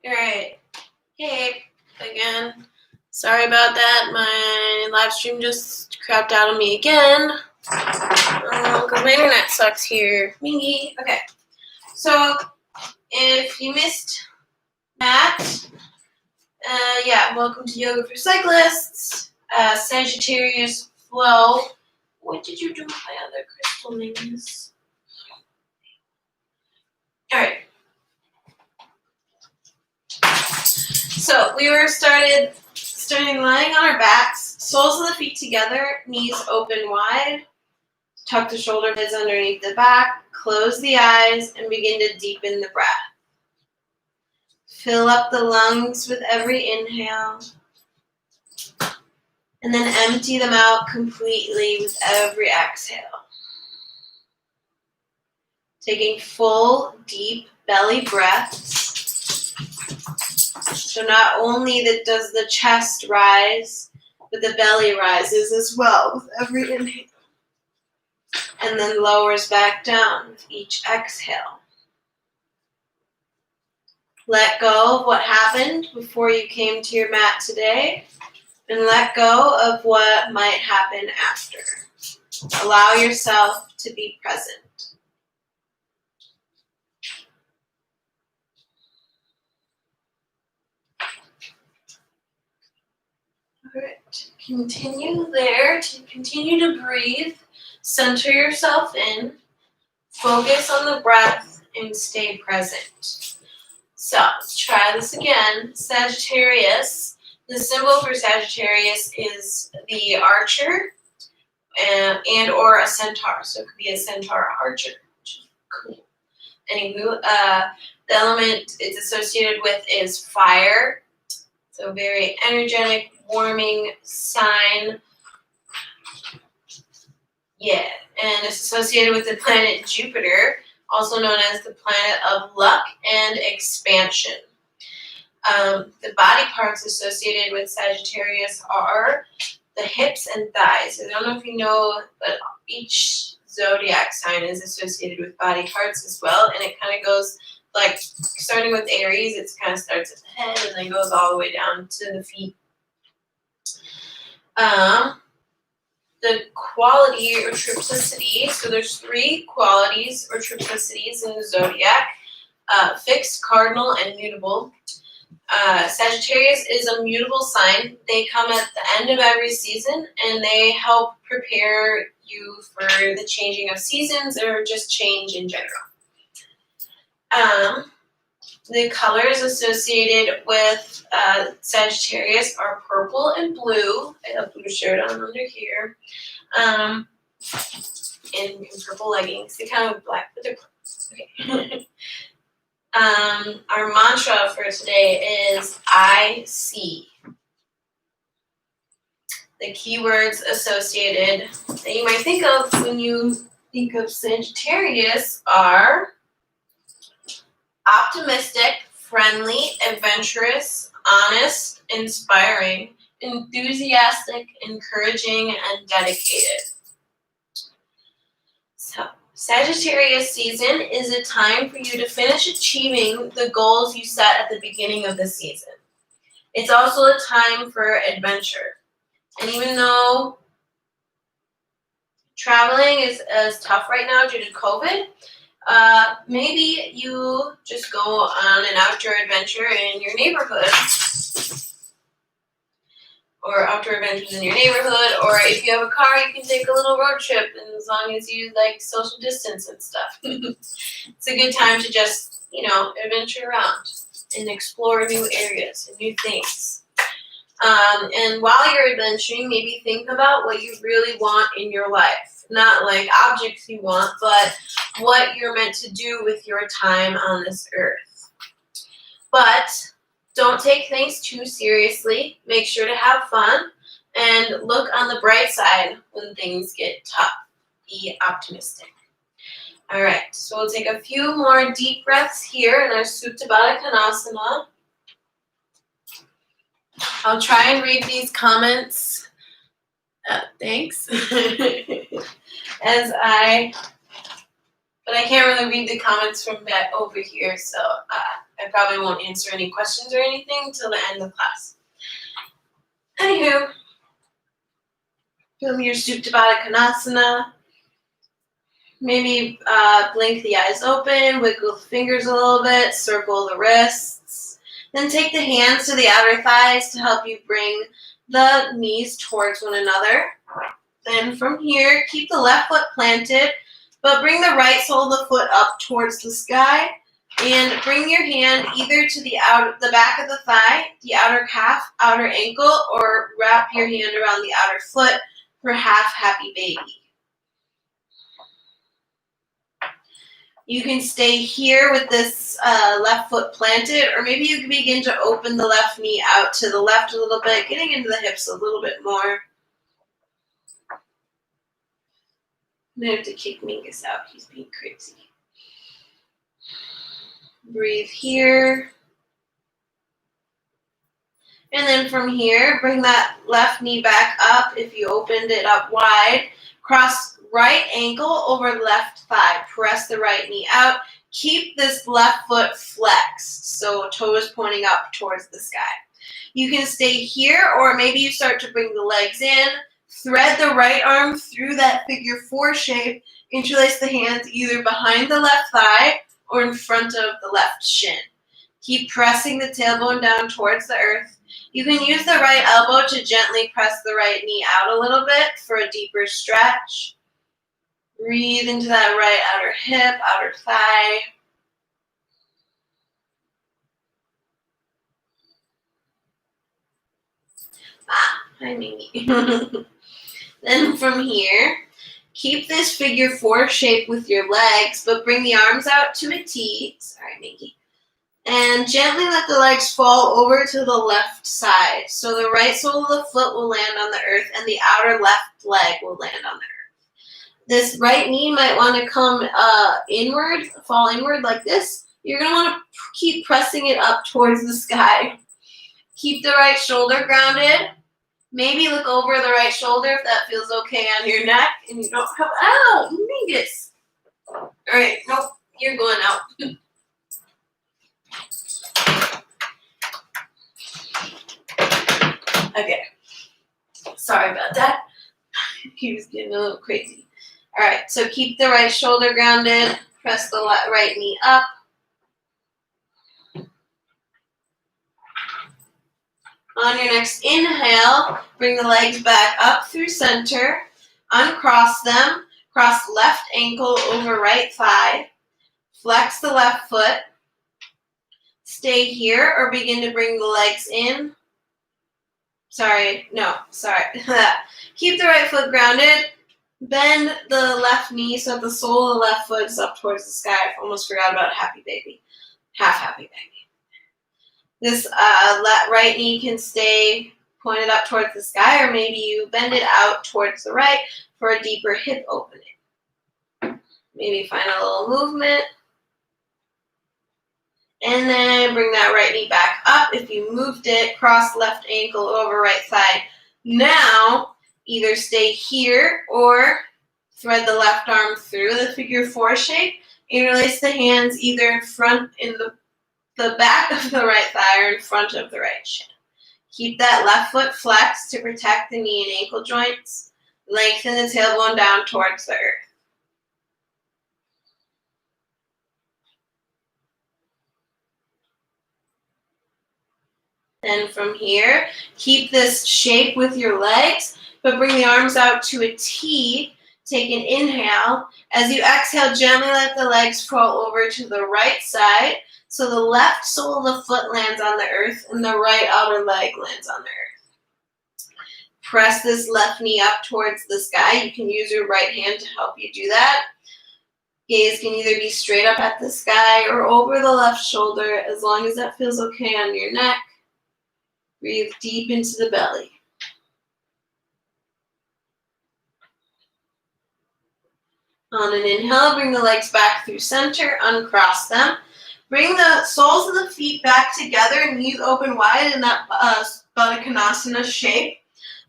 Alright. Hey, again. Sorry about that. My live stream just crapped out on me again. Because my internet sucks here. Mingy. Okay. So, if you missed that, welcome to Yoga for Cyclists. Sagittarius flow. What did you do with my other crystal names? Alright. So we were starting lying on our backs, soles of the feet together, knees open wide. Tuck the shoulder blades underneath the back, close the eyes, and begin to deepen the breath. Fill up the lungs with every inhale, and then empty them out completely with every exhale. Taking full, deep belly breaths. So not only does the chest rise, but the belly rises as well with every inhale. And then lowers back down with each exhale. Let go of what happened before you came to your mat today, and let go of what might happen after. Allow yourself to be present. Alright, continue there to continue to breathe. Center yourself in. Focus on the breath and stay present. So, let's try this again. Sagittarius. The symbol for Sagittarius is the archer and or a centaur. So it could be a centaur archer, which is cool. Anywho, the element it's associated with is fire. So very energetic, warming sign. Yeah, and it's associated with the planet Jupiter, also known as the planet of luck and expansion. The body parts associated with Sagittarius are the hips and thighs. I don't know if you know, but each zodiac sign is associated with body parts as well, and it kind of goes like starting with Aries, it kind of starts at the head and then goes all the way down to the feet. The quality or triplicity, so there's 3 qualities or triplicities in the zodiac, fixed, cardinal, and mutable. Sagittarius is a mutable sign. They come at the end of every season, and they help prepare you for the changing of seasons or just change in general. The colors associated with Sagittarius are purple and blue. I have a blue shirt on under here. And purple leggings. They kind of look black, but they're purple. Okay. Our mantra for today is I see. The keywords associated that you might think of when you think of Sagittarius are optimistic, friendly, adventurous, honest, inspiring, enthusiastic, encouraging, and dedicated. So, Sagittarius season is a time for you to finish achieving the goals you set at the beginning of the season. It's also a time for adventure. And even though traveling is tough right now due to COVID, maybe you just go on an outdoor adventure in your neighborhood, or outdoor adventures in your neighborhood, or if you have a car, you can take a little road trip, and as long as you like social distance and stuff. It's a good time to just, adventure around and explore new areas and new things. And while you're adventuring, maybe think about what you really want in your life. Not like objects you want, but what you're meant to do with your time on this earth. But don't take things too seriously. Make sure to have fun and look on the bright side when things get tough. Be optimistic. All right, so we'll take a few more deep breaths here in our Supta Baddha Konasana. I'll try and read these comments. Thanks. But I can't really read the comments from that over here, so I probably won't answer any questions or anything till the end of class. Anywho, from your Supta Baddha Konasana, maybe blink the eyes open, wiggle the fingers a little bit, circle the wrists. Then take the hands to the outer thighs to help you bring the knees towards one another. Then from here, keep the left foot planted, but bring the right sole of the foot up towards the sky. And bring your hand either to the back of the thigh, the outer calf, outer ankle, or wrap your hand around the outer foot for half happy baby. You can stay here with this left foot planted, or maybe you can begin to open the left knee out to the left a little bit, getting into the hips a little bit more. I'm going to have to kick Mingus out. He's being crazy. Breathe here. And then from here, bring that left knee back up if you opened it up wide. Cross right ankle over left thigh. Press the right knee out. Keep this left foot flexed, so toes pointing up towards the sky. You can stay here, or maybe you start to bring the legs in. Thread the right arm through that figure 4 shape. Interlace the hands either behind the left thigh or in front of the left shin. Keep pressing the tailbone down towards the earth. You can use the right elbow to gently press the right knee out a little bit for a deeper stretch. Breathe into that right outer hip, outer thigh. Hi, Mingy. Then from here, keep this figure 4 shape with your legs, but bring the arms out to a T. Sorry, Mingy. And gently let the legs fall over to the left side. So the right sole of the foot will land on the earth and the outer left leg will land on the earth. This right knee might want to come inward, fall inward like this. You're going to want to keep pressing it up towards the sky. Keep the right shoulder grounded. Maybe look over the right shoulder if that feels okay on your neck and you don't have, Mingus. All right, nope, you're going out. Okay, sorry about that. He was getting a little crazy. All right, so keep the right shoulder grounded. Press the right knee up. On your next inhale, bring the legs back up through center. Uncross them. Cross left ankle over right thigh. Flex the left foot. Stay here or begin to bring the legs in. Sorry. Keep the right foot grounded. Bend the left knee so that the sole of the left foot is up towards the sky. I almost forgot about happy baby. Half happy baby. This right knee can stay pointed up towards the sky, or maybe you bend it out towards the right for a deeper hip opening. Maybe find a little movement. And then bring that right knee back up. If you moved it, cross left ankle over right thigh. Now, either stay here or thread the left arm through the figure 4 shape. Interlace the hands either in front in the back of the right thigh or in front of the right shin. Keep that left foot flexed to protect the knee and ankle joints. Lengthen the tailbone down towards the earth. Then from here, keep this shape with your legs, but bring the arms out to a T. Take an inhale. As you exhale, gently let the legs fall over to the right side. So the left sole of the foot lands on the earth and the right outer leg lands on the earth. Press this left knee up towards the sky. You can use your right hand to help you do that. Gaze can either be straight up at the sky or over the left shoulder, as long as that feels okay on your neck. Breathe deep into the belly. On an inhale, bring the legs back through center, uncross them. Bring the soles of the feet back together, knees open wide in that Baddha Konasana shape.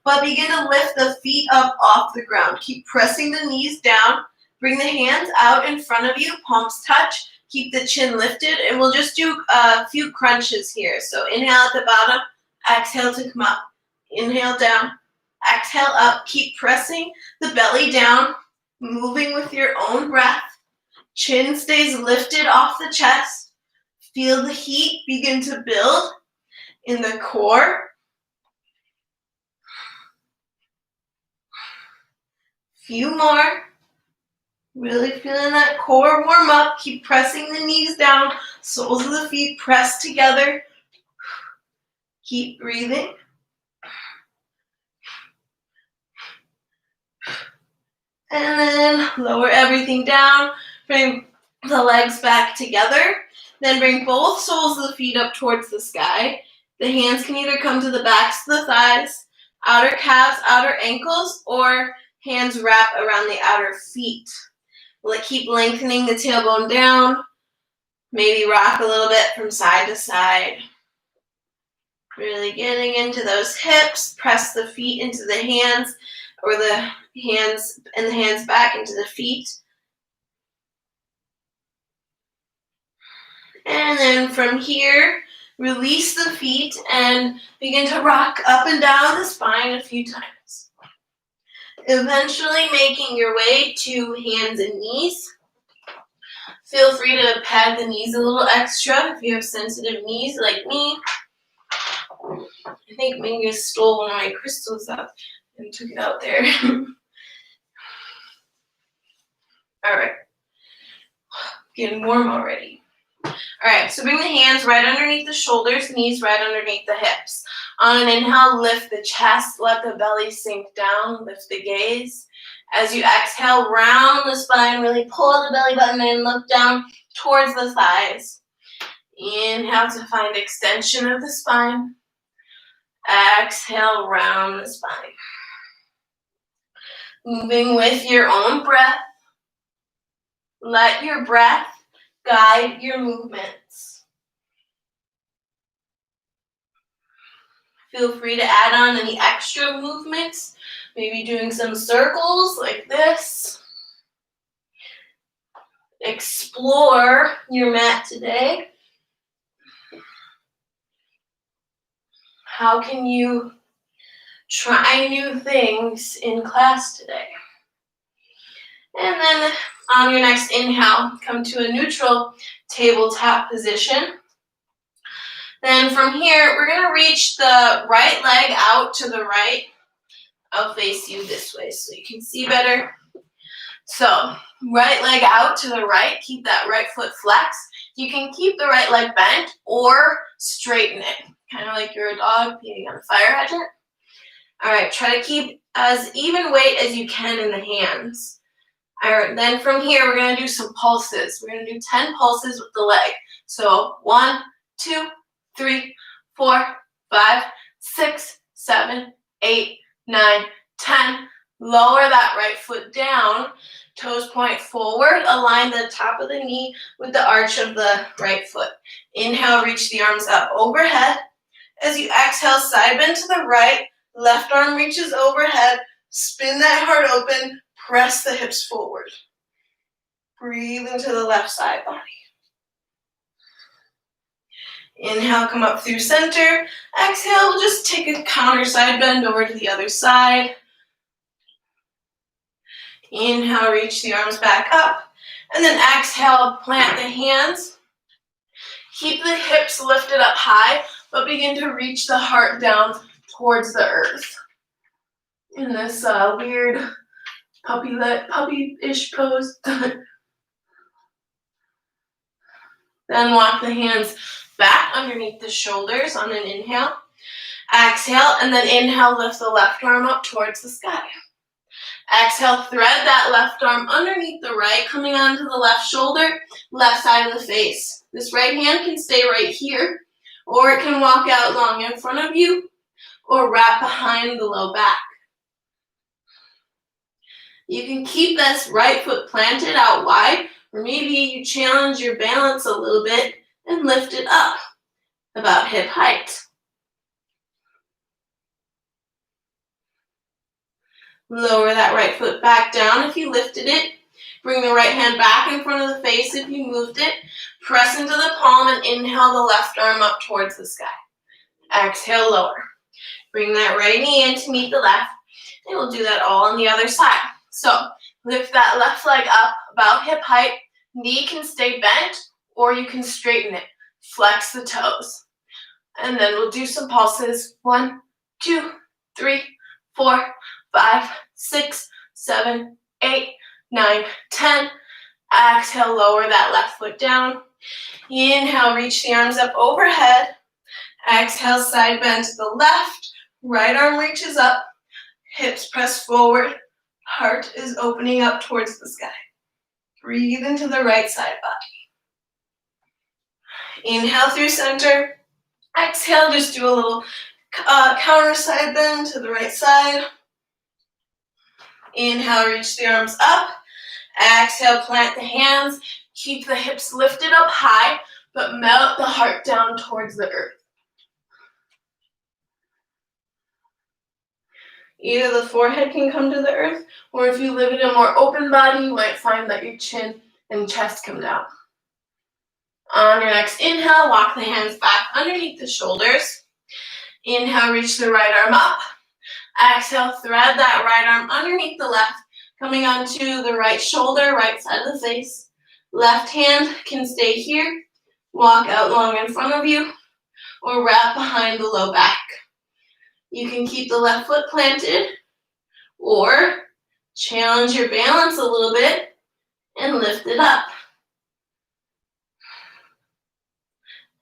But begin to lift the feet up off the ground. Keep pressing the knees down. Bring the hands out in front of you, palms touch. Keep the chin lifted, and we'll just do a few crunches here. So inhale at the bottom, exhale to come up. Inhale down, exhale up. Keep pressing the belly down, moving with your own breath. Chin stays lifted off the chest. Feel the heat begin to build in the core. Few more. Really feeling that core warm up. Keep pressing the knees down. Soles of the feet pressed together. Keep breathing. And then lower everything down. Bring the legs back together. Then bring both soles of the feet up towards the sky. The hands can either come to the backs of the thighs, outer calves, outer ankles, or hands wrap around the outer feet. Keep lengthening the tailbone down. Maybe rock a little bit from side to side. Really getting into those hips. Press the feet into the hands, or the hands and the hands back into the feet. And then from here, release the feet and begin to rock up and down the spine a few times. Eventually making your way to hands and knees. Feel free to pad the knees a little extra if you have sensitive knees like me. I think maybe I stole one of my crystals up and took it out there. All right. Getting warm already. All right, so bring the hands right underneath the shoulders, knees right underneath the hips. On an inhale, lift the chest, let the belly sink down, lift the gaze. As you exhale, round the spine, really pull the belly button in, look down towards the thighs. Inhale to find extension of the spine. Exhale, round the spine. Moving with your own breath. Let your breath guide your movements. Feel free to add on any extra movements, maybe doing some circles like this. Explore your mat today. How can you try new things in class today? And then on your next inhale, come to a neutral tabletop position. Then from here, we're going to reach the right leg out to the right. I'll face you this way so you can see better. So, right leg out to the right. Keep that right foot flexed. You can keep the right leg bent or straighten it. Kind of like you're a dog peeing on a fire hydrant. All right, try to keep as even weight as you can in the hands. All right, then from here, we're going to do some pulses. We're going to do 10 pulses with the leg. So 1, 2, 3, 4, 5, 6, 7, 8, 9, 10. Lower that right foot down. Toes point forward. Align the top of the knee with the arch of the right foot. Inhale, reach the arms up overhead. As you exhale, side bend to the right. Left arm reaches overhead. Spin that heart open. Press the hips forward. Breathe into the left side body. Inhale, come up through center. Exhale, we'll just take a counter side bend over to the other side. Inhale, reach the arms back up. And then exhale, plant the hands. Keep the hips lifted up high, but begin to reach the heart down towards the earth. In this weird puppy-ish pose. Then walk the hands back underneath the shoulders on an inhale. Exhale, and then inhale, lift the left arm up towards the sky. Exhale, thread that left arm underneath the right, coming onto the left shoulder, left side of the face. This right hand can stay right here, or it can walk out long in front of you, or wrap behind the low back. You can keep this right foot planted out wide, or maybe you challenge your balance a little bit and lift it up about hip height. Lower that right foot back down if you lifted it. Bring the right hand back in front of the face if you moved it. Press into the palm and inhale the left arm up towards the sky. Exhale, lower. Bring that right knee in to meet the left. And we'll do that all on the other side. So lift that left leg up about hip height. Knee can stay bent or you can straighten it. Flex the toes. And then we'll do some pulses. 1, 2, 3, 4, 5, 6, 7, 8, 9, 10. Exhale, lower that left foot down. Inhale, reach the arms up overhead. Exhale, side bend to the left. Right arm reaches up. Hips press forward. Heart is opening up towards the sky. Breathe into the right side body. Inhale through center. Exhale, just do a little counter side bend to the right side. Inhale, reach the arms up. Exhale, plant the hands. Keep the hips lifted up high, but melt the heart down towards the earth. Either the forehead can come to the earth, or if you live in a more open body, you might find that your chin and chest come down. On your next inhale, walk the hands back underneath the shoulders. Inhale, reach the right arm up. Exhale, thread that right arm underneath the left, coming onto the right shoulder, right side of the face. Left hand can stay here, walk out long in front of you, or wrap behind the low back. You can keep the left foot planted, or challenge your balance a little bit and lift it up.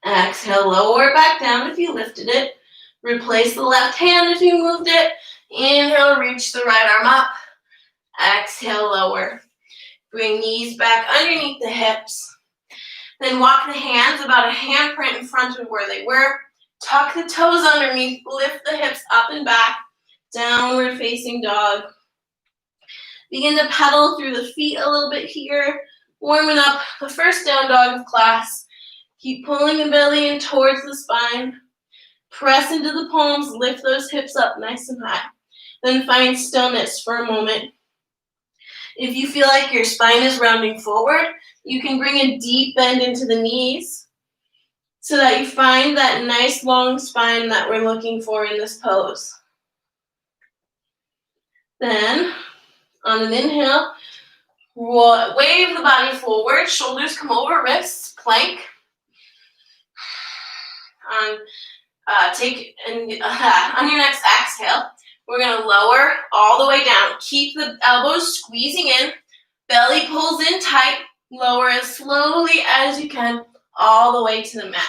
Exhale, lower it back down if you lifted it. Replace the left hand if you moved it. Inhale, reach the right arm up. Exhale, lower. Bring knees back underneath the hips. Then walk the hands about a handprint in front of where they were. Tuck the toes underneath. Lift the hips up and back. Downward facing dog. Begin to pedal through the feet a little bit here. Warming up the first down dog of class. Keep pulling the belly in towards the spine. Press into the palms. Lift those hips up nice and high. Then find stillness for a moment. If you feel like your spine is rounding forward, you can bring a deep bend into the knees so that you find that nice long spine that we're looking for in this pose. Then, on an inhale, wave the body forward, shoulders come over, wrists, plank. On your next exhale, we're going to lower all the way down. Keep the elbows squeezing in. Belly pulls in tight. Lower as slowly as you can all the way to the mat.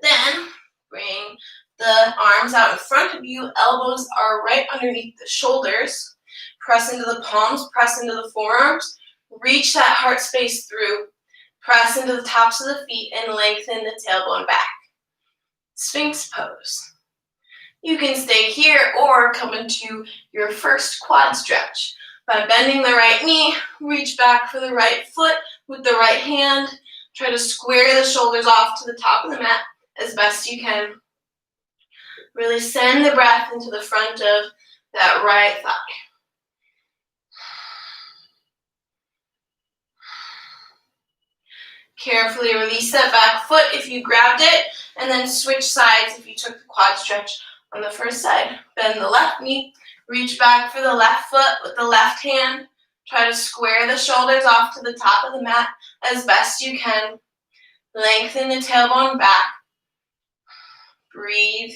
Then bring the arms out in front of you. Elbows are right underneath the shoulders. Press into the palms. Press into the forearms. Reach that heart space through. Press into the tops of the feet and lengthen the tailbone back. Sphinx pose. You can stay here or come into your first quad stretch. By bending the right knee, reach back for the right foot with the right hand. Try to square the shoulders off to the top of the mat as best you can. Really send the breath into the front of that right thigh. Carefully release that back foot if you grabbed it, and then switch sides if you took the quad stretch on the first side. Bend the left knee, reach back for the left foot with the left hand. Try to square the shoulders off to the top of the mat as best you can. Lengthen the tailbone back. Breathe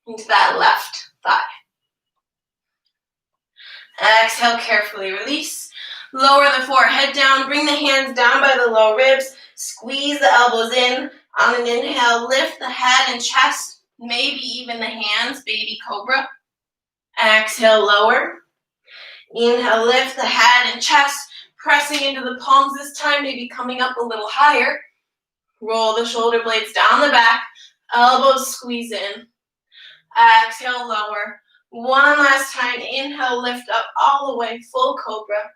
into that left thigh. Exhale, carefully release. Lower the forehead down, bring the hands down by the low ribs. Squeeze the elbows in. On an inhale, lift the head and chest, maybe even the hands, baby cobra. Exhale, lower. Inhale, lift the head and chest, pressing into the palms this time, maybe coming up a little higher. Roll the shoulder blades down the back, elbows squeeze in. Exhale, lower. One last time, inhale, lift up all the way, full cobra.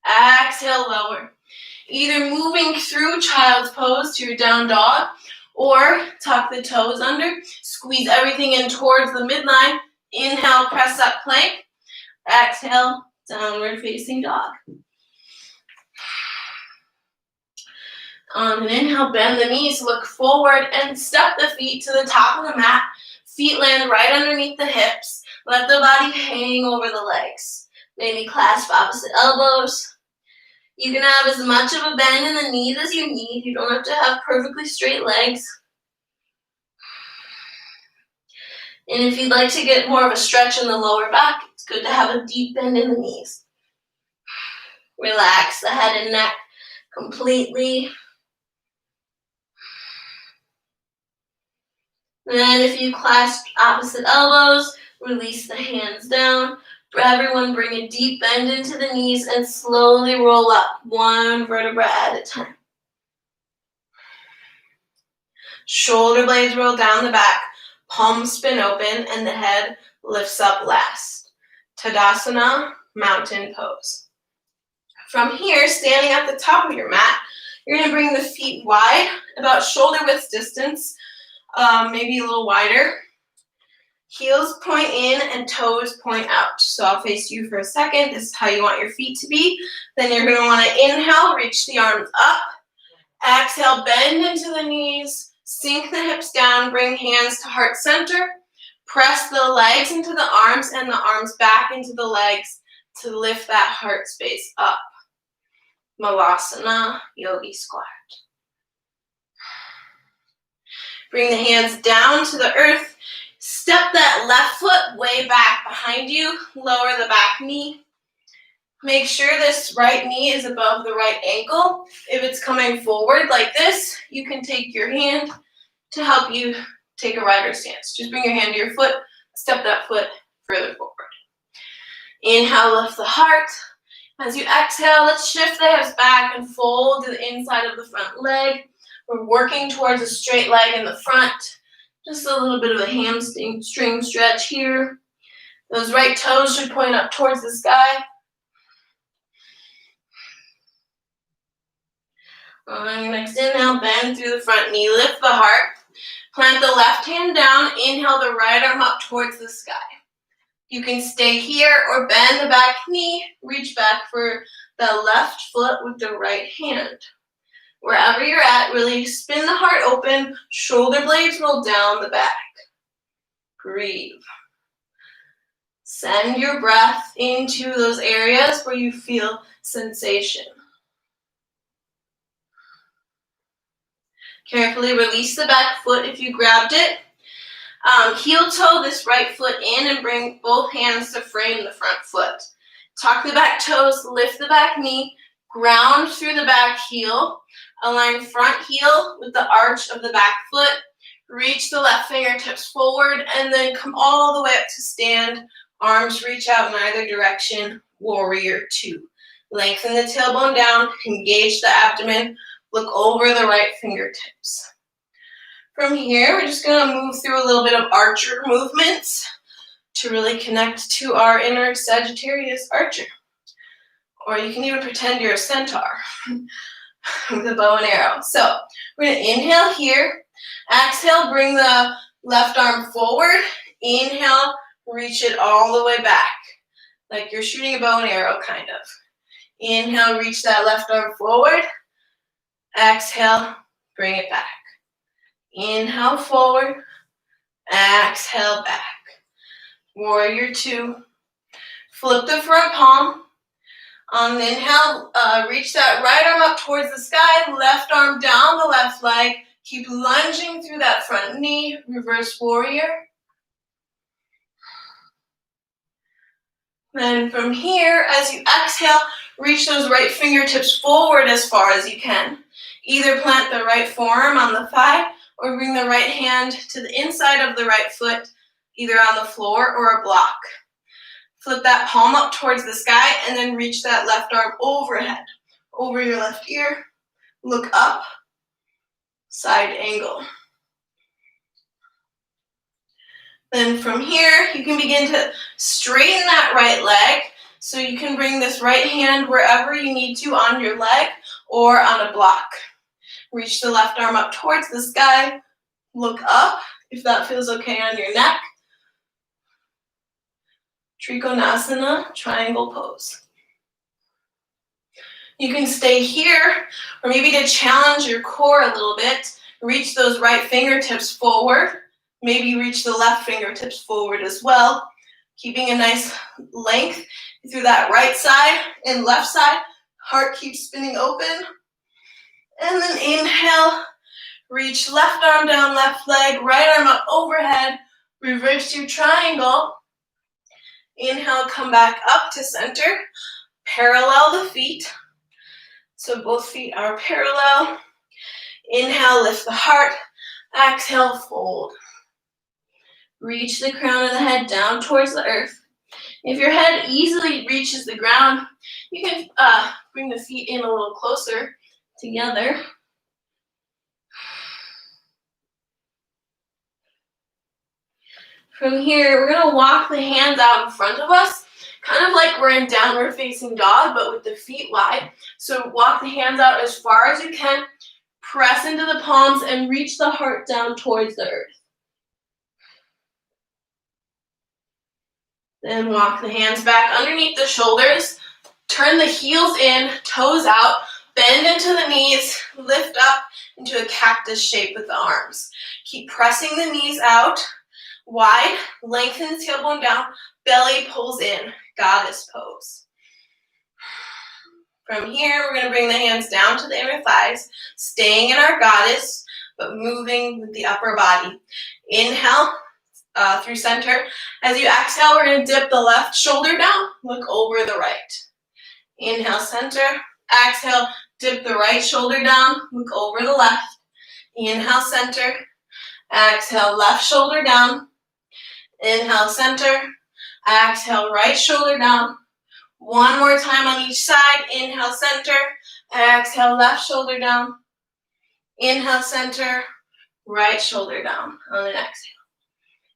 Exhale, lower. Either moving through child's pose to your down dog, or tuck the toes under, squeeze everything in towards the midline. Inhale, press up plank. Exhale, Downward facing dog. On an inhale, bend the knees, look forward, and step the feet to the top of the mat. Feet land right underneath the hips. Let the body hang over the legs. Maybe clasp opposite elbows. You can have as much of a bend in the knees as you need. You don't have to have perfectly straight legs. And if you'd like to get more of a stretch in the lower back, it's good to have a deep bend in the knees. Relax the head and neck completely. Then if you clasp opposite elbows, release the hands down. For everyone, bring a deep bend into the knees and slowly roll up one vertebra at a time. Shoulder blades roll down the back, palms spin open, and the head lifts up last. Tadasana, mountain pose. From here, standing at the top of your mat, you're going to bring the feet wide, about shoulder width distance, maybe a little wider. Heels point in and toes point out. So I'll face you for a second. This is how you want your feet to be. Then you're going to want to inhale, reach the arms up. Exhale, bend into the knees. Sink the hips down. Bring hands to heart center. Press the legs into the arms and the arms back into the legs to lift that heart space up. Malasana, yogi squat. Bring the hands down to the earth. Step that left foot way back behind you. Lower the back knee. Make sure this right knee is above the right ankle. If it's coming forward like this, you can take your hand to help you take a rider stance. Just bring your hand to your foot. Step that foot further forward. Inhale, lift the heart. As you exhale, let's shift the hips back and fold to the inside of the front leg. We're working towards a straight leg in the front. Just a little bit of a hamstring stretch here. Those right toes should point up towards the sky. On your next inhale, bend through the front knee, lift the heart. Plant the left hand down, inhale the right arm up towards the sky. You can stay here or bend the back knee, reach back for the left foot with the right hand. Wherever you're at, really spin the heart open, shoulder blades roll down the back. Breathe. Send your breath into those areas where you feel sensation. Carefully release the back foot if you grabbed it. Heel toe this right foot in and bring both hands to frame the front foot. Tuck the back toes, lift the back knee, ground through the back heel. Align front heel with the arch of the back foot. Reach the left fingertips forward and then come all the way up to stand. Arms reach out in either direction. Warrior two. Lengthen the tailbone down, engage the abdomen. Look over the right fingertips. From here, we're just going to move through a little bit of archer movements to really connect to our inner Sagittarius archer. Or you can even pretend you're a centaur with a bow and arrow. So we're going to inhale here. Exhale, bring the left arm forward. Inhale, reach it all the way back. Like you're shooting a bow and arrow, kind of. Inhale, reach that left arm forward. Exhale, bring it back. Inhale forward, exhale back. Warrior two. Flip the front palm. On the inhale, reach that right arm up towards the sky, left arm down the left leg. Keep lunging through that front knee, reverse warrior. Then from here, as you exhale, reach those right fingertips forward as far as you can. Either plant the right forearm on the thigh or bring the right hand to the inside of the right foot, either on the floor or a block. Flip that palm up towards the sky and then reach that left arm overhead, over your left ear. Look up, side angle. Then from here, you can begin to straighten that right leg so you can bring this right hand wherever you need to on your leg or on a block. Reach the left arm up towards the sky. Look up if that feels okay on your neck. Trikonasana, triangle pose. You can stay here, or maybe to challenge your core a little bit, reach those right fingertips forward. Maybe reach the left fingertips forward as well. Keeping a nice length through that right side and left side. Heart keeps spinning open. And then inhale, reach left arm down, left leg, right arm up overhead. Reverse your triangle. Inhale, come back up to center. Parallel the feet. So both feet are parallel. Inhale, lift the heart. Exhale, fold. Reach the crown of the head down towards the earth. If your head easily reaches the ground, you can bring the feet in a little closer together. From here, we're going to walk the hands out in front of us, kind of like we're in downward facing dog, but with the feet wide. So walk the hands out as far as you can, press into the palms, and reach the heart down towards the earth. Then walk the hands back underneath the shoulders, turn the heels in, toes out, bend into the knees, lift up into a cactus shape with the arms. Keep pressing the knees out, wide, lengthen the tailbone down, belly pulls in, goddess pose. From here, we're going to bring the hands down to the inner thighs, staying in our goddess, but moving with the upper body. Inhale through center. As you exhale, we're going to dip the left shoulder down, look over the right. Inhale, center. Exhale, dip the right shoulder down, look over the left. Inhale, center. Exhale, left shoulder down. Inhale, center. Exhale, right shoulder down. One more time on each side. Inhale, center. Exhale, left shoulder down. Inhale, center. Right shoulder down on an exhale.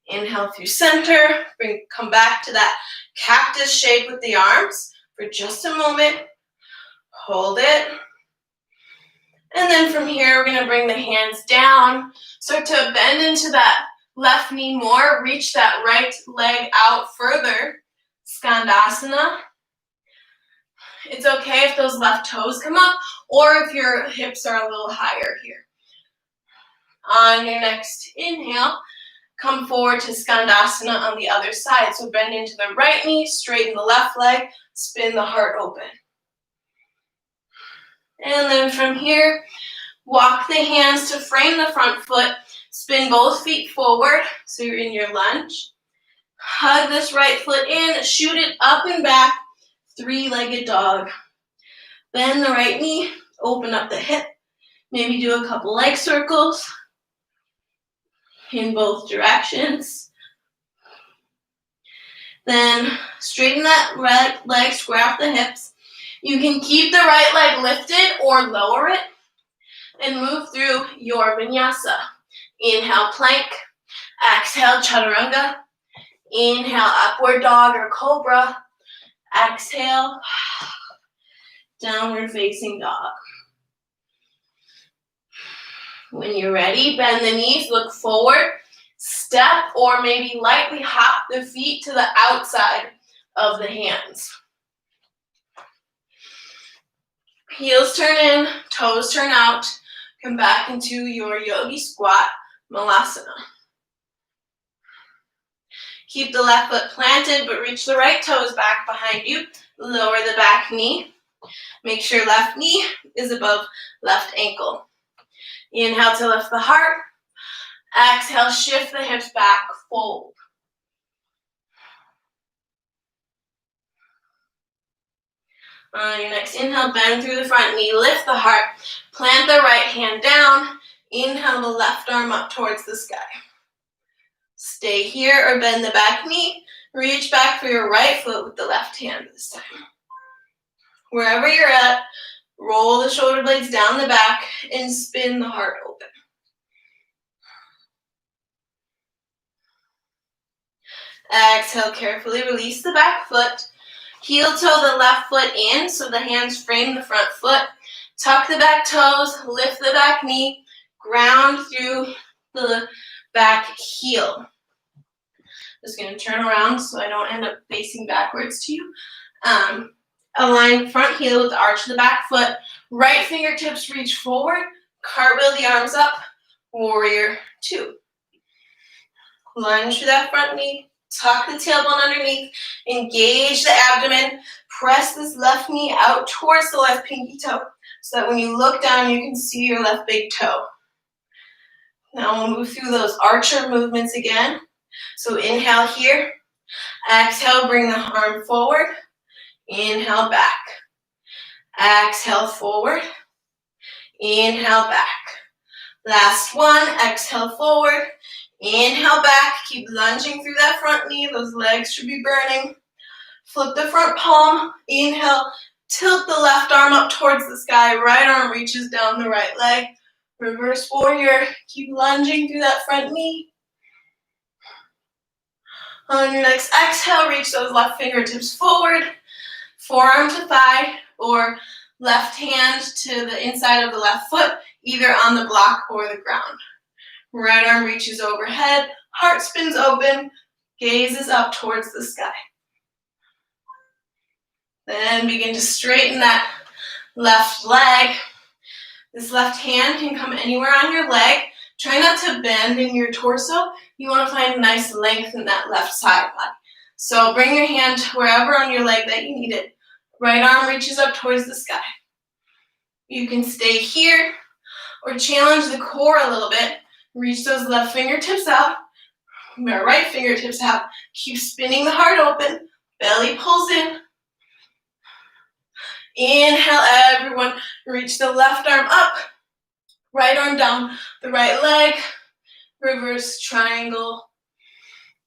Inhale through center. Come back to that cactus shape with the arms for just a moment. Hold it. And then from here, we're going to bring the hands down. Start to bend into that left knee more. Reach that right leg out further. Skandasana. It's okay if those left toes come up or if your hips are a little higher here. On your next inhale, come forward to Skandasana on the other side. So bend into the right knee, straighten the left leg, spin the heart open. And then from here, walk the hands to frame the front foot, spin both feet forward, so you're in your lunge. Hug this right foot in, shoot it up and back, three-legged dog. Bend the right knee, open up the hip, maybe do a couple leg circles in both directions. Then straighten that right leg, square off the hips. You can keep the right leg lifted or lower it and move through your vinyasa. Inhale, plank. Exhale, chaturanga. Inhale, upward dog or cobra. Exhale, downward facing dog. When you're ready, bend the knees, look forward, step or maybe lightly hop the feet to the outside of the hands. Heels turn in, toes turn out. Come back into your yogi squat, malasana. Keep the left foot planted, but reach the right toes back behind you. Lower the back knee. Make sure left knee is above left ankle. Inhale to lift the heart. Exhale, shift the hips back, fold. On your next inhale, bend through the front knee, lift the heart, plant the right hand down, inhale the left arm up towards the sky. Stay here or bend the back knee, reach back for your right foot with the left hand this time. Wherever you're at, roll the shoulder blades down the back and spin the heart open. Exhale, carefully release the back foot. Heel toe the left foot in so the hands frame the front foot. Tuck the back toes, lift the back knee, ground through the back heel. Just gonna turn around so I don't end up facing backwards to you. Align front heel with the arch of the back foot. Right fingertips reach forward. Cartwheel the arms up. Warrior two. Lunge through that front knee. Tuck the tailbone underneath. Engage the abdomen. Press this left knee out towards the left pinky toe so that when you look down, you can see your left big toe. Now we'll move through those archer movements again. So inhale here. Exhale, bring the arm forward. Inhale, back. Exhale, forward. Inhale, back. Last one. Exhale, forward. Inhale, back. Keep lunging through that front knee. Those legs should be burning. Flip the front palm. Inhale. Tilt the left arm up towards the sky. Right arm reaches down the right leg. Reverse warrior. Keep lunging through that front knee. On your next exhale, reach those left fingertips forward. Forearm to thigh or left hand to the inside of the left foot, either on the block or the ground. Right arm reaches overhead. Heart spins open. Gaze is up towards the sky. Then begin to straighten that left leg. This left hand can come anywhere on your leg. Try not to bend in your torso. You want to find nice length in that left side body. So bring your hand wherever on your leg that you need it. Right arm reaches up towards the sky. You can stay here or challenge the core a little bit. Reach those left fingertips out. Right fingertips out. Keep spinning the heart open. Belly pulls in. Inhale, everyone. Reach the left arm up. Right arm down the right leg. Reverse triangle.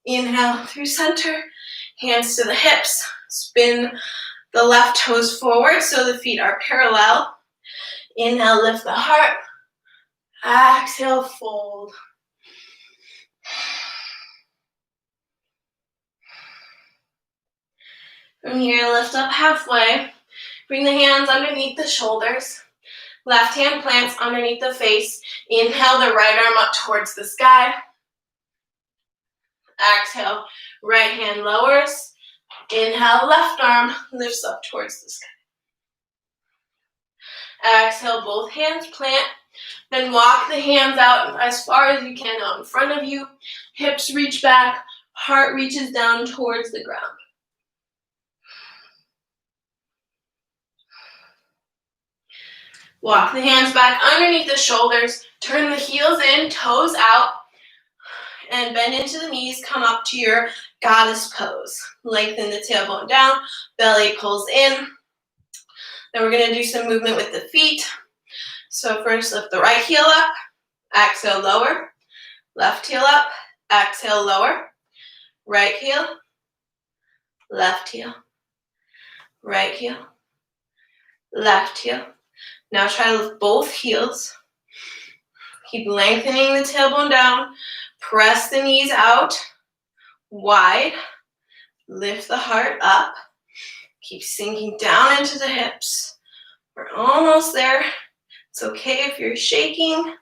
Inhale through center. Hands to the hips. Spin the left toes forward so the feet are parallel. Inhale, lift the heart. Exhale, fold. From here, lift up halfway. Bring the hands underneath the shoulders. Left hand plants underneath the face. Inhale the right arm up towards the sky. Exhale, right hand lowers. Inhale, left arm lifts up towards the sky. Exhale, both hands plant. Then walk the hands out as far as you can out in front of you. Hips reach back. Heart reaches down towards the ground. Walk the hands back underneath the shoulders. Turn the heels in, toes out. And bend into the knees. Come up to your goddess pose. Lengthen the tailbone down. Belly pulls in. Then we're going to do some movement with the feet. So first lift the right heel up. Exhale, lower. Left heel up. Exhale, lower. Right heel. Left heel. Right heel. Left heel. Now try to lift both heels. Keep lengthening the tailbone down. Press the knees out. Wide. Lift the heart up. Keep sinking down into the hips. We're almost there. It's okay if you're shaking.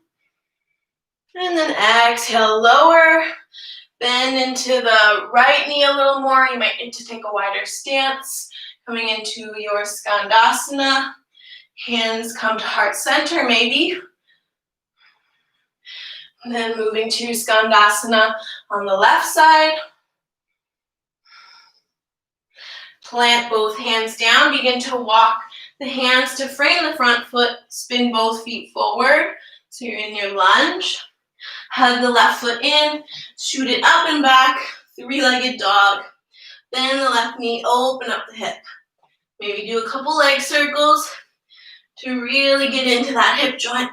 And then exhale, lower. Bend into the right knee a little more. You might need to take a wider stance. Coming into your Skandasana. Hands come to heart center, maybe. And then moving to Skandasana on the left side. Plant both hands down. Begin to walk the hands to frame the front foot. Spin both feet forward. So you're in your lunge. Hug the left foot in. Shoot it up and back. Three-legged dog. Bend the left knee. Open up the hip. Maybe do a couple leg circles to really get into that hip joint.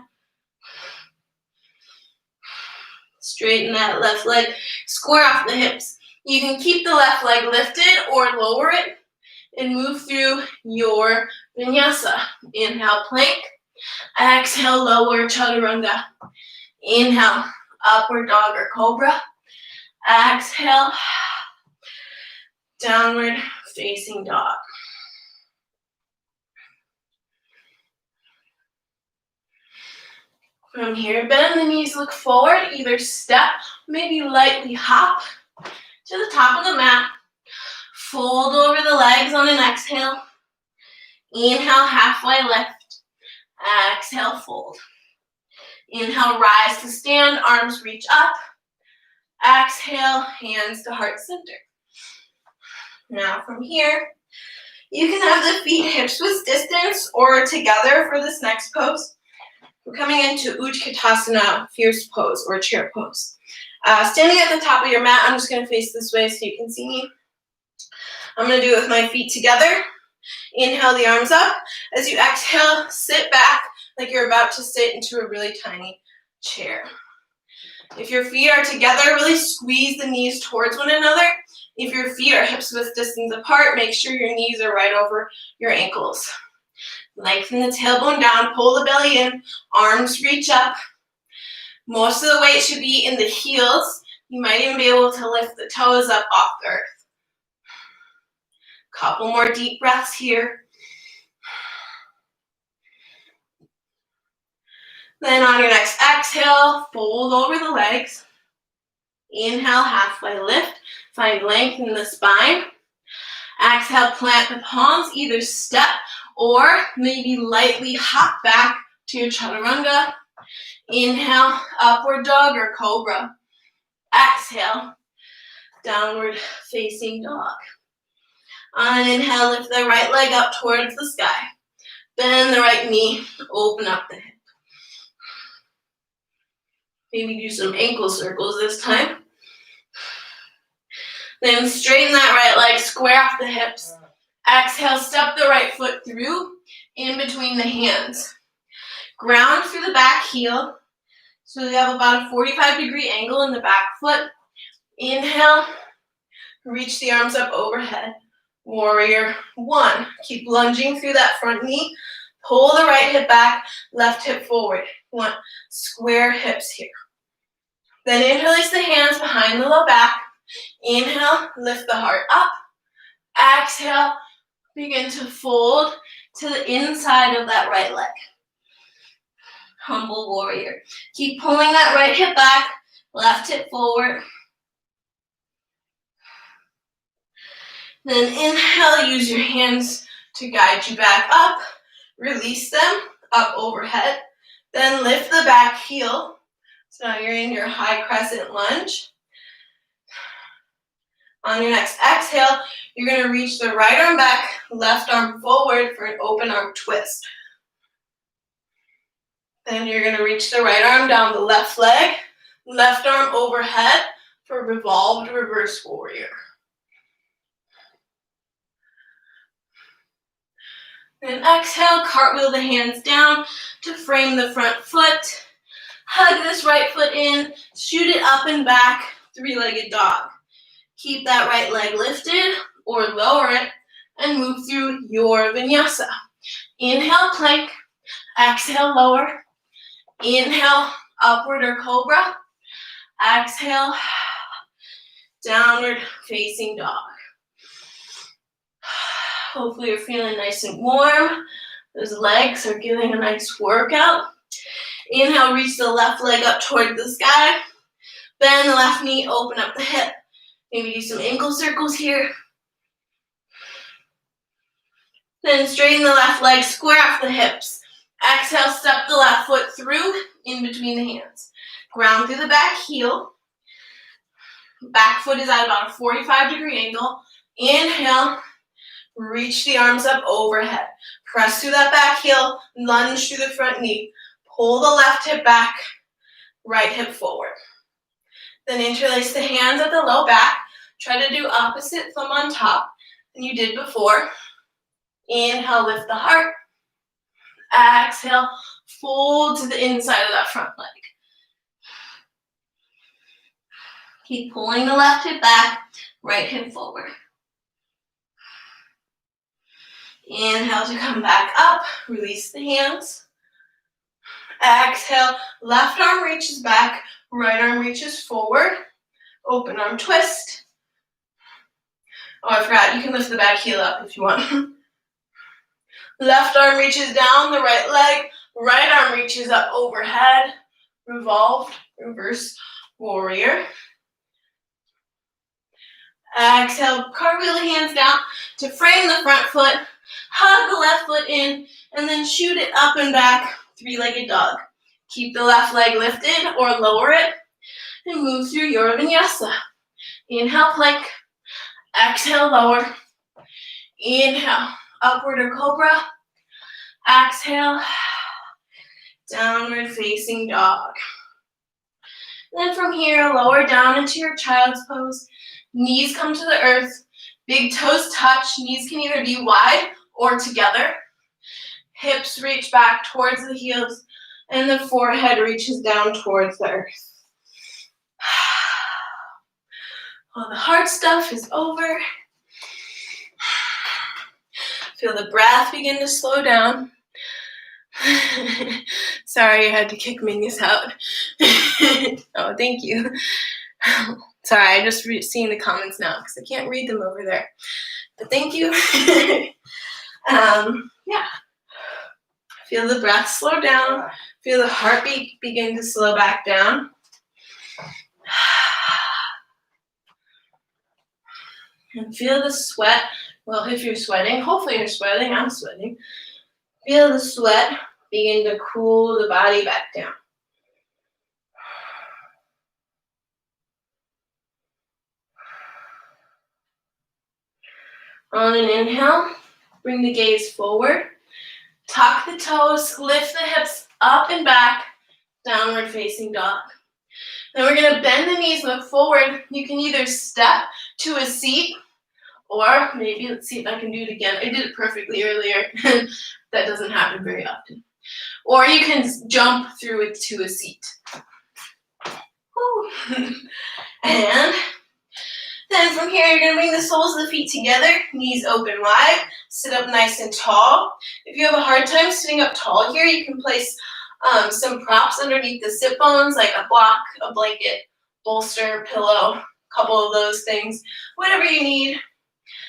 Straighten that left leg. Square off the hips. You can keep the left leg lifted or lower it and move through your Vinyasa. Inhale, plank. Exhale, lower chaturanga. Inhale, upward dog or cobra. Exhale, downward facing dog. From here, bend the knees, look forward. Either step, maybe lightly hop to the top of the mat. Fold over the legs on an exhale. Inhale, halfway lift. Exhale, fold. Inhale, rise to stand, arms reach up. Exhale, hands to heart center. Now from here, you can have the feet hips width distance or together for this next pose. We're coming into Utkatasana, fierce pose or chair pose. Standing at the top of your mat, I'm just going to face this way so you can see me. I'm going to do it with my feet together. Inhale the arms up. As you exhale, sit back like you're about to sit into a really tiny chair. If your feet are together, really squeeze the knees towards one another. If your feet are hips width distance apart, make sure your knees are right over your ankles. Lengthen the tailbone down, pull the belly in, arms reach up. Most of the weight should be in the heels. You might even be able to lift the toes up off the earth. Couple more deep breaths here. Then on your next exhale, fold over the legs. Inhale, halfway lift. Find length in the spine. Exhale, plant the palms, either step or maybe lightly hop back to your chaturanga. Inhale, upward dog or cobra. Exhale, downward facing dog. On an inhale, lift the right leg up towards the sky. Bend the right knee, open up the hip. Maybe do some ankle circles this time. Then straighten that right leg, square off the hips. Exhale, step the right foot through, in between the hands. Ground through the back heel. So you have about a 45-degree angle in the back foot. Inhale, reach the arms up overhead. Warrior one. Keep lunging through that front knee. Pull the right hip back, left hip forward. You want square hips here. Then interlace the hands behind the low back. Inhale, lift the heart up. Exhale, begin to fold to the inside of that right leg. Humble warrior. Keep pulling that right hip back, left hip forward. Then inhale, use your hands to guide you back up. Release them up overhead. Then lift the back heel. So now you're in your high crescent lunge. On your next exhale, you're going to reach the right arm back, left arm forward for an open arm twist. Then you're going to reach the right arm down the left leg, left arm overhead for revolved reverse warrior. Then exhale, cartwheel the hands down to frame the front foot. Hug this right foot in, shoot it up and back, three-legged dog. Keep that right leg lifted or lower it and move through your vinyasa. Inhale, plank. Exhale, lower. Inhale, upward or cobra. Exhale, downward facing dog. Hopefully you're feeling nice and warm. Those legs are getting a nice workout. Inhale, reach the left leg up toward the sky. Bend the left knee, open up the hip. Maybe do some ankle circles here. Then straighten the left leg, square off the hips. Exhale, step the left foot through, in between the hands. Ground through the back heel. Back foot is at about a 45-degree angle. Inhale, reach the arms up overhead. Press through that back heel, lunge through the front knee. Pull the left hip back, right hip forward. Then interlace the hands at the low back. Try to do opposite thumb on top than you did before. Inhale, lift the heart. Exhale, fold to the inside of that front leg. Keep pulling the left hip back, right hip forward. Inhale to come back up. Release the hands. Exhale, left arm reaches back, right arm reaches forward. Open arm twist. Oh, I forgot, you can lift the back heel up if you want. Left arm reaches down the right leg, right arm reaches up overhead. Revolved, reverse warrior. Exhale, cartwheel the hands down to frame the front foot, hug the left foot in, and then shoot it up and back, three-legged dog. Keep the left leg lifted or lower it, and move through your vinyasa. Inhale, plank. Exhale, lower. Inhale, upward or cobra. Exhale, downward facing dog. Then from here, lower down into your child's pose. Knees come to the earth. Big toes touch. Knees can either be wide or together. Hips reach back towards the heels, and the forehead reaches down towards the earth. All the hard stuff is over. Feel the breath begin to slow down. Sorry, I had to kick Mingus out. Oh, thank you. Sorry, I just seeing the comments now because I can't read them over there. But thank you. Yeah. Feel the breath slow down. Feel the heartbeat begin to slow back down. And feel the sweat. Well, if you're sweating, hopefully you're sweating. I'm sweating. Feel the sweat begin to cool the body back down. On an inhale, bring the gaze forward. Tuck the toes, lift the hips up and back, downward facing dog. Then we're going to bend the knees, look forward. You can either step to a seat, or maybe, let's see if I can do it again. I did it perfectly earlier. That doesn't happen very often. Or you can jump through it to a seat. And then from here, you're going to bring the soles of the feet together, knees open wide, sit up nice and tall. If you have a hard time sitting up tall here, you can place some props underneath the sit bones, like a block, a blanket, bolster, pillow, a couple of those things, whatever you need.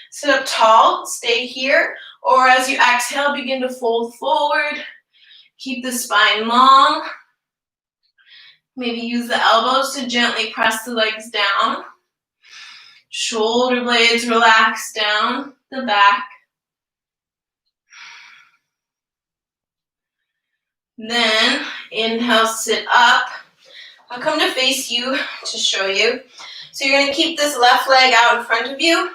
Sit up tall, stay here, or as you exhale, begin to fold forward. Keep the spine long. Maybe use the elbows to gently press the legs down. Shoulder blades relax down the back. Then inhale, sit up. I'll come to face you to show you. So you're going to keep this left leg out in front of you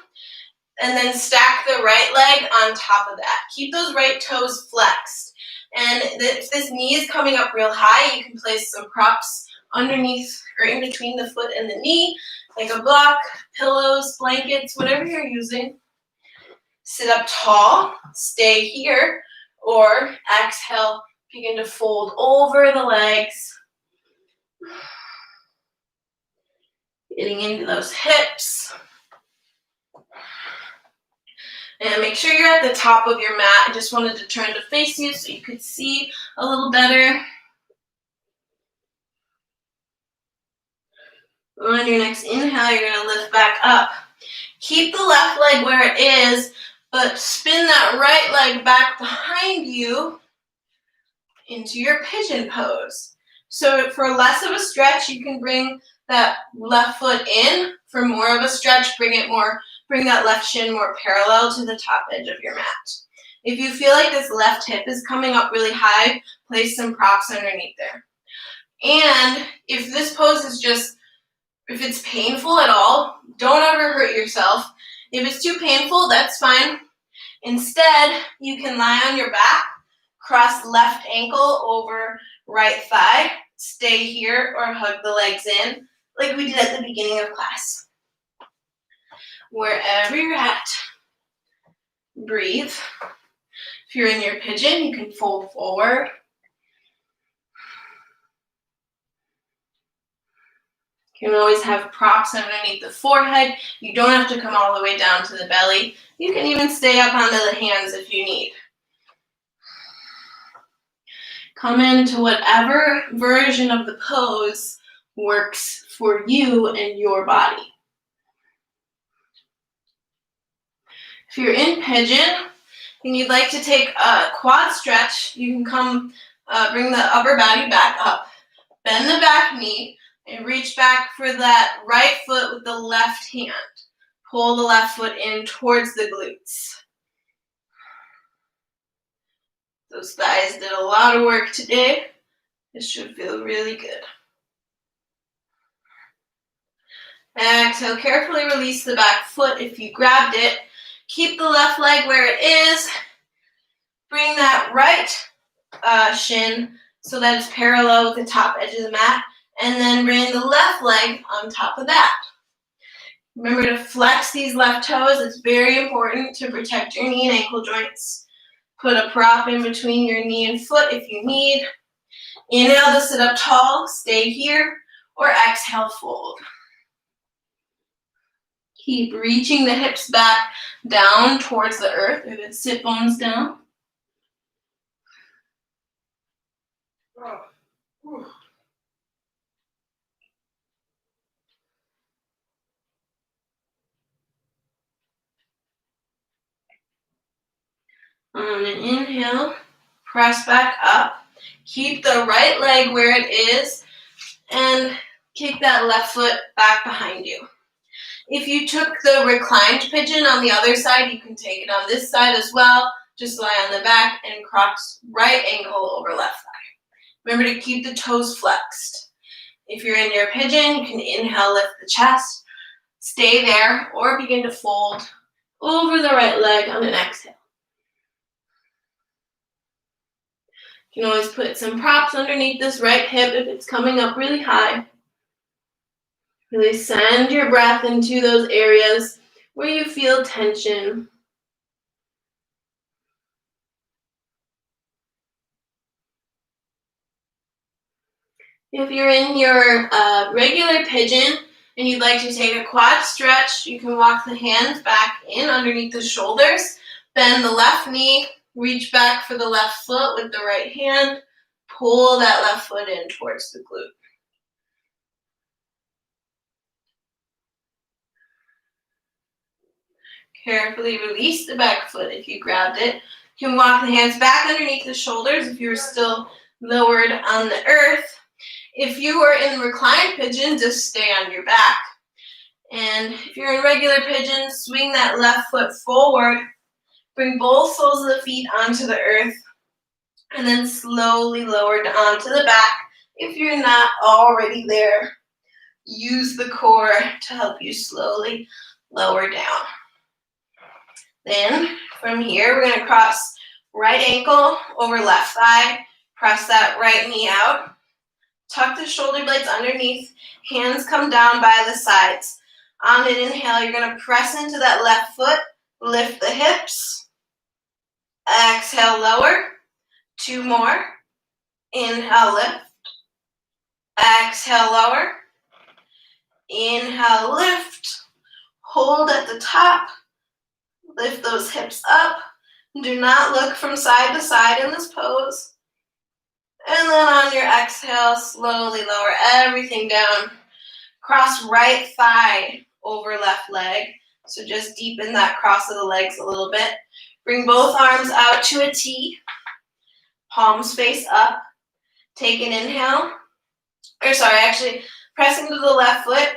and then stack the right leg on top of that. Keep those right toes flexed. And if this knee is coming up real high, you can place some props underneath or in between the foot and the knee, like a block, pillows, blankets, whatever you're using. Sit up tall, stay here, or exhale, begin to fold over the legs. Getting into those hips. And make sure you're at the top of your mat. I just wanted to turn to face you so you could see a little better. On your next inhale, you're going to lift back up. Keep the left leg where it is, but spin that right leg back behind you into your pigeon pose. So for less of a stretch, you can bring that left foot in. For more of a stretch, bring that left shin more parallel to the top edge of your mat. If you feel like this left hip is coming up really high, place some props underneath there. And if this pose is if it's painful at all, don't ever hurt yourself. If it's too painful, that's fine. Instead, you can lie on your back, cross left ankle over right thigh, stay here or hug the legs in, like we did at the beginning of class. Wherever you're at, breathe. If you're in your pigeon, you can fold forward. You can always have props underneath the forehead. You don't have to come all the way down to the belly. You can even stay up onto the hands if you need. Come into whatever version of the pose works for you and your body. If you're in pigeon and you'd like to take a quad stretch, you can come bring the upper body back up. Bend the back knee and reach back for that right foot with the left hand. Pull the left foot in towards the glutes. Those thighs did a lot of work today. This should feel really good. Exhale, carefully release the back foot if you grabbed it. Keep the left leg where it is. Bring that right shin so that it's parallel with the top edge of the mat. And then bring the left leg on top of that. Remember to flex these left toes. It's very important to protect your knee and ankle joints. Put a prop in between your knee and foot if you need. Inhale to sit up tall, stay here, or exhale, fold. Keep reaching the hips back down towards the earth. If it's sit bones down. On an inhale, press back up. Keep the right leg where it is and kick that left foot back behind you. If you took the reclined pigeon on the other side, you can take it on this side as well. Just lie on the back and cross right ankle over left thigh. Remember to keep the toes flexed. If you're in your pigeon, you can inhale, lift the chest, stay there, or begin to fold over the right leg on an exhale. You can always put some props underneath this right hip if it's coming up really high. Really send your breath into those areas where you feel tension. If you're in your regular pigeon and you'd like to take a quad stretch, you can walk the hands back in underneath the shoulders, bend the left knee, reach back for the left foot with the right hand, pull that left foot in towards the glute. Carefully release the back foot if you grabbed it. You can walk the hands back underneath the shoulders if you're still lowered on the earth. If you are in reclined pigeon, just stay on your back. And if you're in regular pigeon, swing that left foot forward. Bring both soles of the feet onto the earth. And then slowly lower down to the back. If you're not already there, use the core to help you slowly lower down. Then from here, we're going to cross right ankle over left thigh. Press that right knee out. Tuck the shoulder blades underneath. Hands come down by the sides. On an inhale, you're going to press into that left foot. Lift the hips. Exhale, lower. 2 more. Inhale, lift. Exhale, lower. Inhale, lift. Hold at the top. Lift those hips up. Do not look from side to side in this pose. And then on your exhale, slowly lower everything down. Cross right thigh over left leg. So just deepen that cross of the legs a little bit. Bring both arms out to a T. Palms face up. Take an inhale. Press into the left foot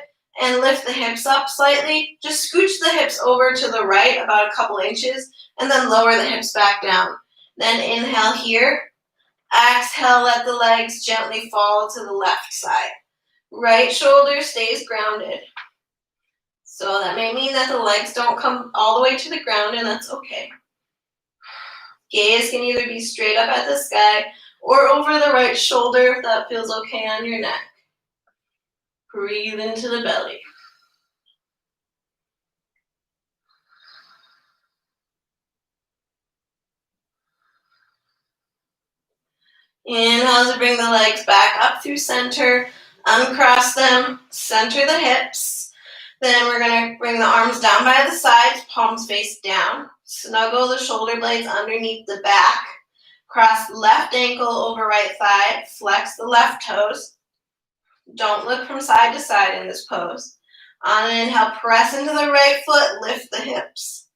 and lift the hips up slightly. Just scooch the hips over to the right about a couple inches and then lower the hips back down. Then inhale here. Exhale, let the legs gently fall to the left side. Right shoulder stays grounded. So that may mean that the legs don't come all the way to the ground, and that's okay. Gaze can either be straight up at the sky or over the right shoulder if that feels okay on your neck. Breathe into the belly. Inhale to bring the legs back up through center. Uncross them. Center the hips. Then we're going to bring the arms down by the sides. Palms face down. Snuggle the shoulder blades underneath the back. Cross left ankle over right thigh. Flex the left toes. Don't look from side to side in this pose. On an inhale, press into the right foot. Lift the hips.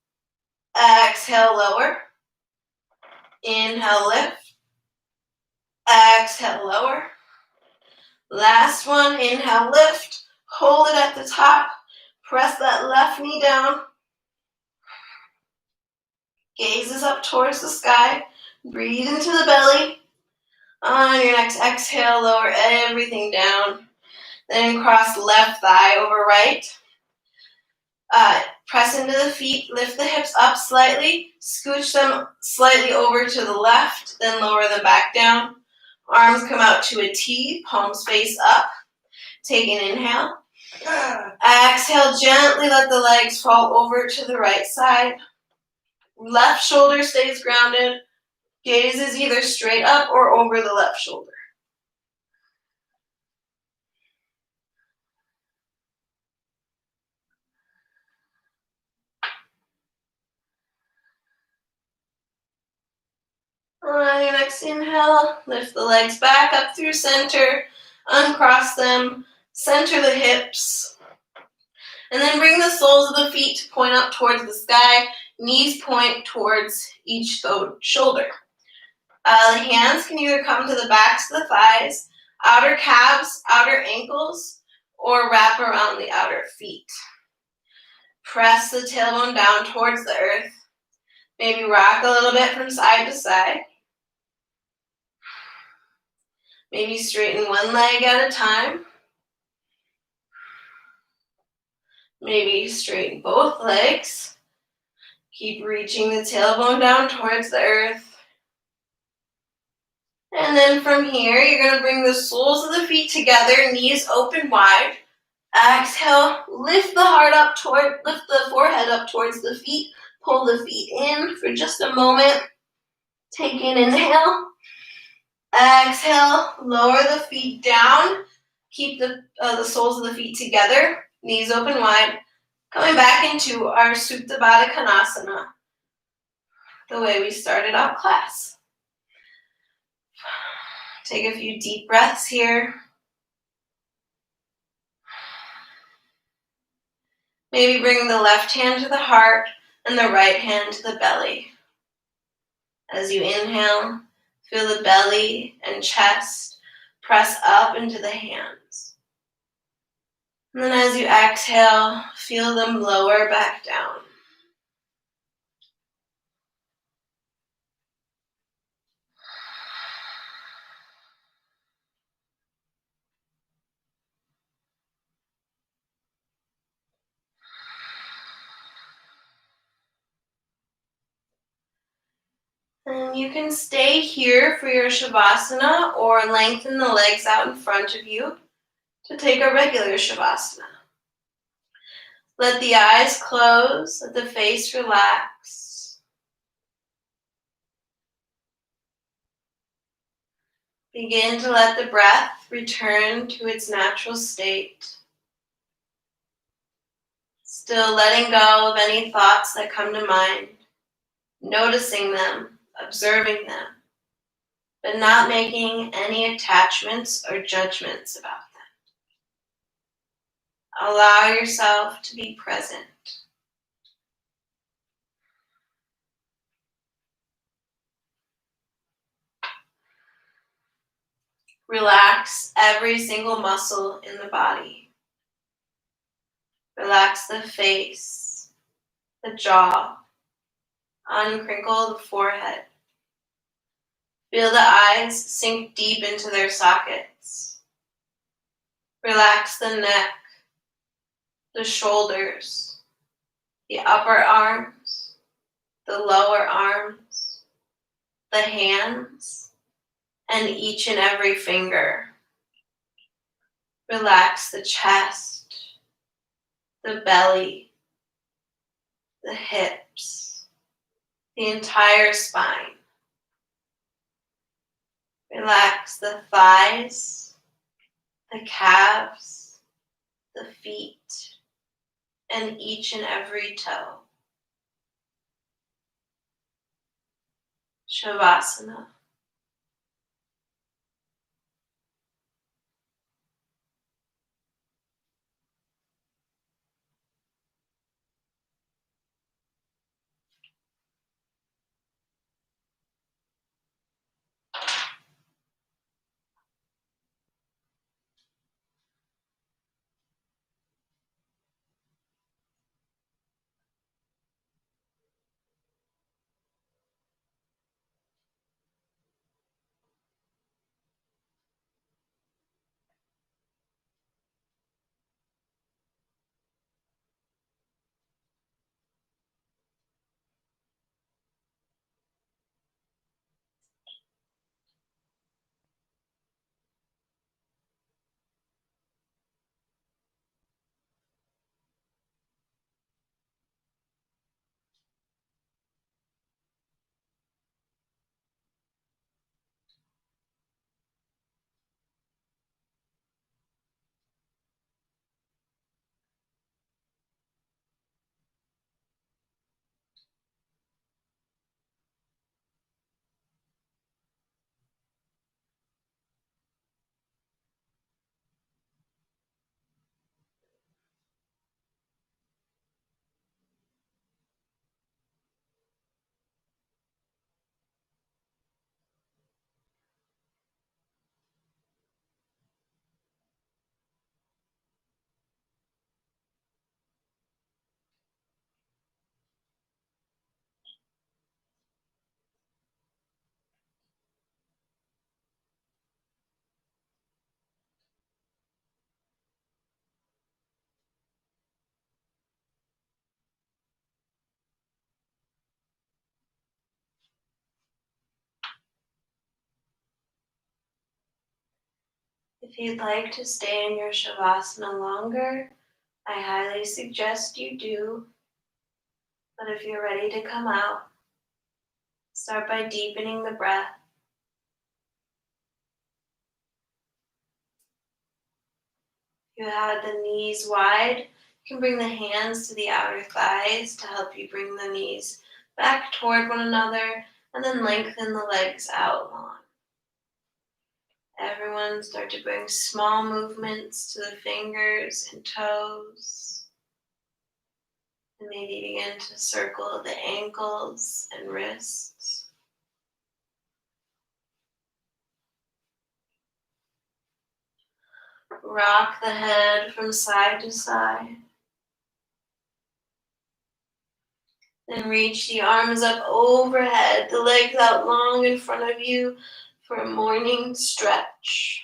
Exhale, lower. Inhale, lift. Exhale, lower. Last one, inhale, lift. Hold it at the top. Press that left knee down. Gazes up towards the sky. Breathe into the belly. On your next exhale, lower everything down. Then cross left thigh over right. Press into the feet, lift the hips up slightly, scooch them slightly over to the left, then lower them back down. Arms come out to a T, palms face up. Take an inhale. Exhale, gently let the legs fall over to the right side. Left shoulder stays grounded. Gaze is either straight up or over the left shoulder. On your next inhale, lift the legs back up through center, uncross them, center the hips, and then bring the soles of the feet to point up towards the sky, knees point towards each shoulder. The hands can either come to the backs of the thighs, outer calves, outer ankles, or wrap around the outer feet. Press the tailbone down towards the earth. Maybe rock a little bit from side to side. Maybe straighten one leg at a time. Maybe straighten both legs. Keep reaching the tailbone down towards the earth. And then from here, you're going to bring the soles of the feet together, knees open wide. Exhale, lift the forehead up towards the feet. Pull the feet in for just a moment. Take an inhale. Exhale, lower the feet down. Keep the soles of the feet together, knees open wide. Coming back into our Supta Baddha Konasana, the way we started out class. Take a few deep breaths here. Maybe bring the left hand to the heart and the right hand to the belly. As you inhale, feel the belly and chest press up into the hands. And then as you exhale, feel them lower back down. And you can stay here for your Shavasana or lengthen the legs out in front of you to take a regular Shavasana. Let the eyes close, let the face relax. Begin to let the breath return to its natural state. Still letting go of any thoughts that come to mind, noticing them, observing them, but not making any attachments or judgments about them. Allow yourself to be present. Relax every single muscle in the body. Relax the face, the jaw, uncrinkle the forehead. Feel the eyes sink deep into their sockets. Relax the neck, the shoulders, the upper arms, the lower arms, the hands, and each and every finger. Relax the chest, the belly, the hips, the entire spine. Relax the thighs, the calves, the feet, and each and every toe. Shavasana. If you'd like to stay in your Shavasana longer, I highly suggest you do. But if you're ready to come out, start by deepening the breath. If you have the knees wide, you can bring the hands to the outer thighs to help you bring the knees back toward one another and then lengthen the legs out long. Everyone start to bring small movements to the fingers and toes. And maybe begin to circle the ankles and wrists. Rock the head from side to side. Then reach the arms up overhead, the legs out long in front of you for a morning stretch.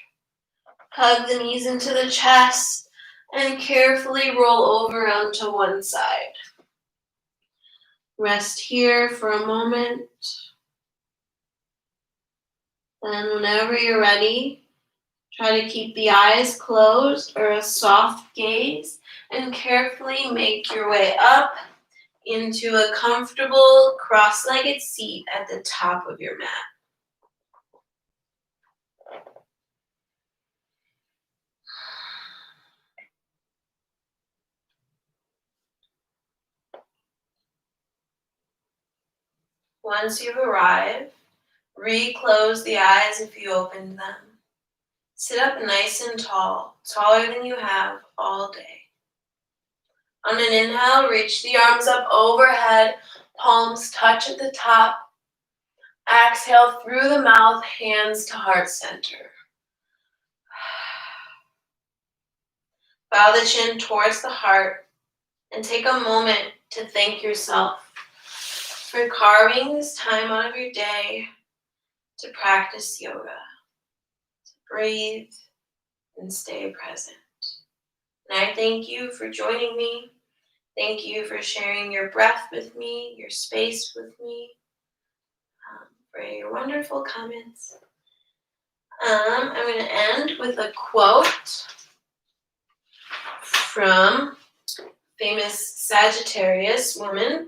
Hug the knees into the chest and carefully roll over onto one side. Rest here for a moment. Then whenever you're ready, try to keep the eyes closed or a soft gaze and carefully make your way up into a comfortable cross-legged seat at the top of your mat. Once you've arrived, reclose the eyes if you opened them. Sit up nice and tall, taller than you have all day. On an inhale, reach the arms up overhead, palms touch at the top. Exhale through the mouth, hands to heart center. Bow the chin towards the heart and take a moment to thank yourself for carving this time out of your day to practice yoga, to breathe and stay present. And I thank you for joining me. Thank you for sharing your breath with me, your space with me, for your wonderful comments. I'm going to end with a quote from famous Sagittarius woman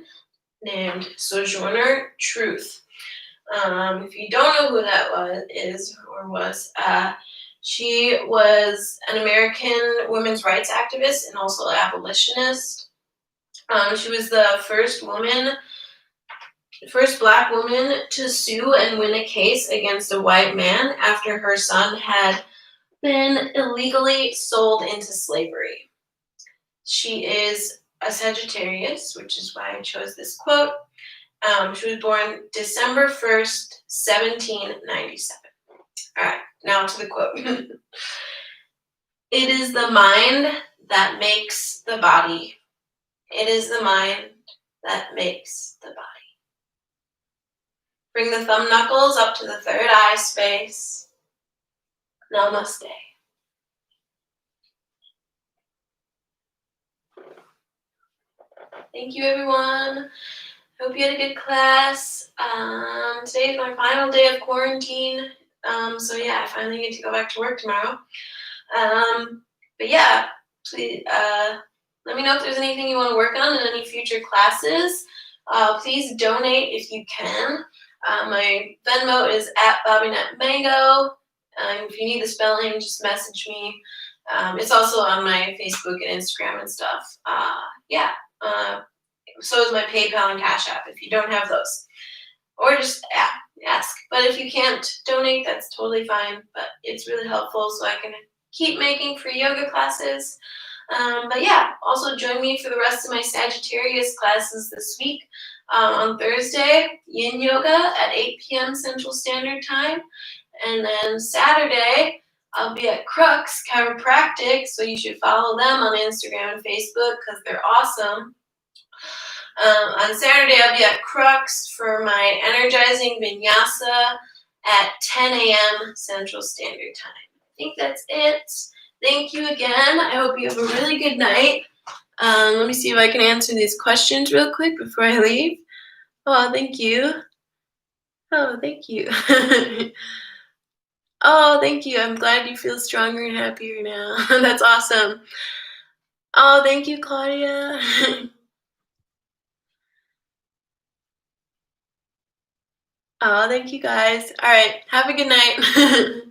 named Sojourner Truth. If you don't know who that was, she was an American women's rights activist and also an abolitionist. She was the first Black woman to sue and win a case against a white man after her son had been illegally sold into slavery. She is a Sagittarius, which is why I chose this quote. She was born December 1st, 1797. All right, now to the quote. It is the mind that makes the body. It is the mind that makes the body. Bring the thumb knuckles up to the third eye space. Namaste. Thank you, everyone. Hope you had a good class. Today is my final day of quarantine. So yeah, I finally get to go back to work tomorrow. But yeah, please let me know if there's anything you want to work on in any future classes. Please donate if you can. My Venmo is at BobbieNetMango. If you need the spelling, just message me. It's also on my Facebook and Instagram and stuff. So is my PayPal and Cash App if you don't have those. Or just ask. But if you can't donate, that's totally fine. But it's really helpful so I can keep making free yoga classes. But yeah, also join me for the rest of my Sagittarius classes this week. On Thursday, Yin Yoga at 8 p.m. Central Standard Time. And then Saturday, I'll be at Crux Chiropractic, so you should follow them on Instagram and Facebook because they're awesome. On Saturday, I'll be at Crux for my energizing Vinyasa at 10 a.m. Central Standard Time. I think that's it. Thank you again. I hope you have a really good night. Let me see if I can answer these questions real quick before I leave. Oh, thank you. Oh, thank you. I'm glad you feel stronger and happier now. That's awesome. Oh, thank you, Claudia. Oh, thank you guys. All right. Have a good night.